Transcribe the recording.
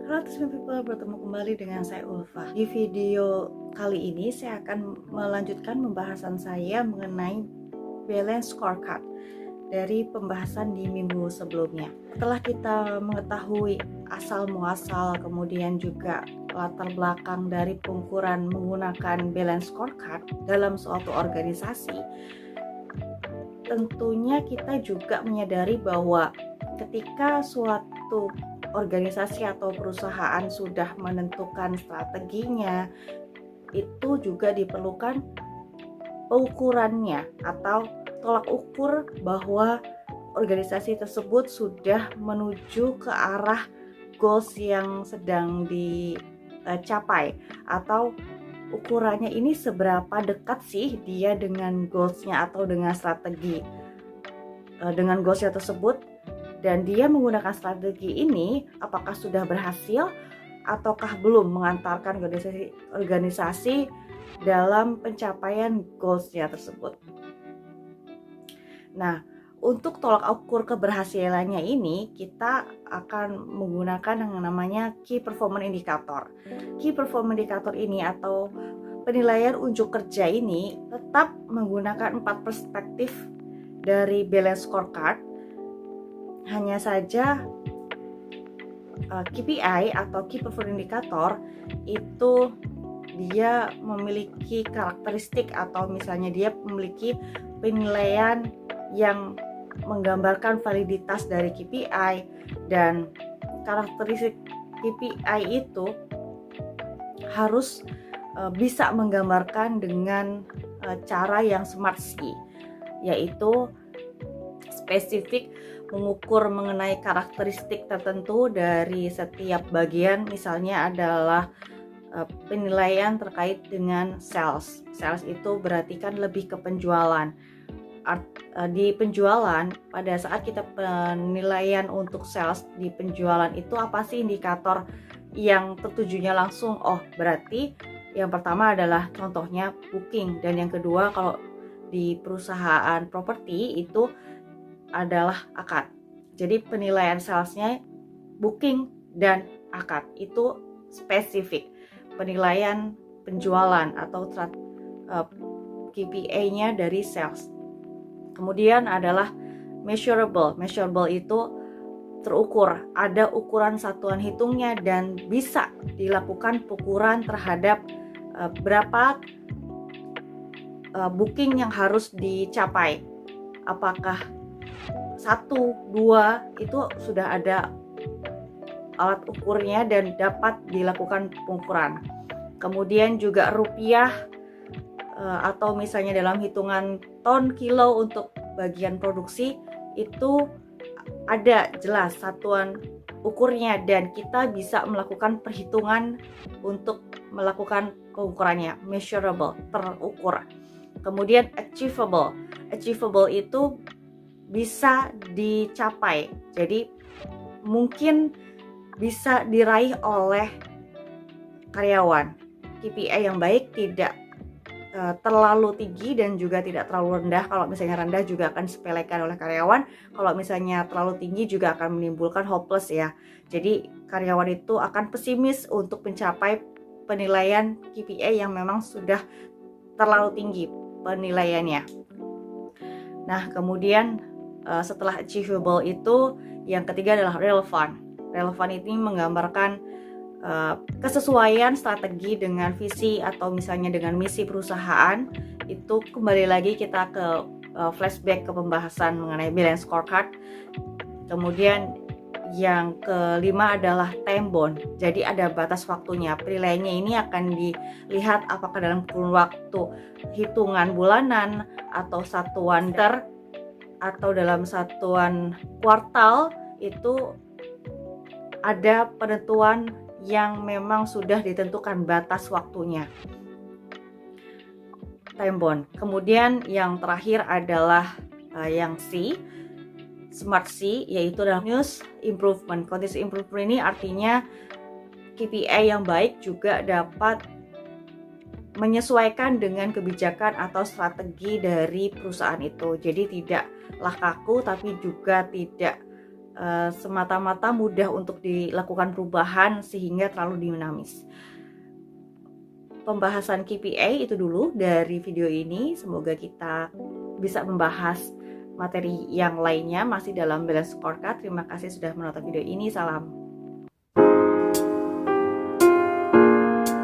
Halo Team People, bertemu kembali dengan saya Ulfa. Di video kali ini saya akan melanjutkan pembahasan saya mengenai balance scorecard dari pembahasan di minggu sebelumnya. Setelah kita mengetahui asal muasal, kemudian juga latar belakang dari pengukuran menggunakan balance scorecard dalam suatu organisasi, tentunya kita juga menyadari bahwa ketika suatu organisasi atau perusahaan sudah menentukan strateginya, itu juga diperlukan pengukurannya atau tolak ukur bahwa organisasi tersebut sudah menuju ke arah goals yang sedang dicapai, atau ukurannya ini seberapa dekat sih dia dengan goalsnya atau dengan strategi dengan goalsnya tersebut. Dan dia menggunakan strategi ini apakah sudah berhasil ataukah belum mengantarkan organisasi dalam pencapaian goalsnya tersebut. Nah, untuk tolak ukur keberhasilannya ini kita akan menggunakan yang namanya Key Performance Indicator. Key Performance Indicator ini atau penilaian unjuk kerja ini tetap menggunakan 4 perspektif dari balance scorecard. Hanya saja KPI atau Key Performance Indicator itu dia memiliki karakteristik atau misalnya dia memiliki penilaian yang menggambarkan validitas dari KPI, dan karakteristik KPI itu harus bisa menggambarkan dengan cara yang smart ski, yaitu spesifik mengukur mengenai karakteristik tertentu dari setiap bagian. Misalnya adalah penilaian terkait dengan sales. Sales itu berarti kan lebih ke penjualan. Di penjualan, pada saat kita penilaian untuk sales di penjualan itu apa sih indikator yang tertujunya langsung? Oh, berarti yang pertama adalah contohnya booking, dan yang kedua kalau di perusahaan properti itu adalah akad. Jadi penilaian salesnya booking dan akad itu spesifik. Penilaian penjualan atau KPI-nya dari sales. Kemudian adalah measurable. Measurable itu terukur, ada ukuran satuan hitungnya dan bisa dilakukan pengukuran terhadap berapa booking yang harus dicapai. Apakah 1, 2 itu sudah ada alat ukurnya dan dapat dilakukan pengukuran. Kemudian juga rupiah atau misalnya dalam hitungan ton, kilo untuk bagian produksi itu ada jelas satuan ukurnya dan kita bisa melakukan perhitungan untuk melakukan pengukurannya. Measurable, terukur. Kemudian achievable. Achievable itu bisa dicapai, jadi mungkin bisa diraih oleh karyawan. KPI yang baik tidak terlalu tinggi dan juga tidak terlalu rendah. Kalau misalnya rendah juga akan disepelekan oleh karyawan, kalau misalnya terlalu tinggi juga akan menimbulkan hopeless ya. Jadi karyawan itu akan pesimis untuk mencapai penilaian KPI yang memang sudah terlalu tinggi penilaiannya. Nah, kemudian setelah achievable itu yang ketiga adalah relevant. Relevant ini menggambarkan kesesuaian strategi dengan visi atau misalnya dengan misi perusahaan. Itu kembali lagi kita ke flashback ke pembahasan mengenai balance scorecard. Kemudian yang kelima adalah time bound. Jadi ada batas waktunya. Penilaiannya ini akan dilihat apakah dalam kurun waktu hitungan bulanan atau satuan atau dalam satuan kuartal. Itu ada penentuan yang memang sudah ditentukan batas waktunya, time bound. Kemudian yang terakhir adalah yang C, Smart C, yaitu adalah continuous improvement. Continuous improvement ini artinya KPI yang baik juga dapat menyesuaikan dengan kebijakan atau strategi dari perusahaan itu. Jadi tidaklah kaku tapi juga tidak semata-mata mudah untuk dilakukan perubahan sehingga terlalu dinamis. Pembahasan KPA itu dulu dari video ini. Semoga kita bisa membahas materi yang lainnya masih dalam Balance Scorecard. Terima kasih sudah menonton video ini. Salam.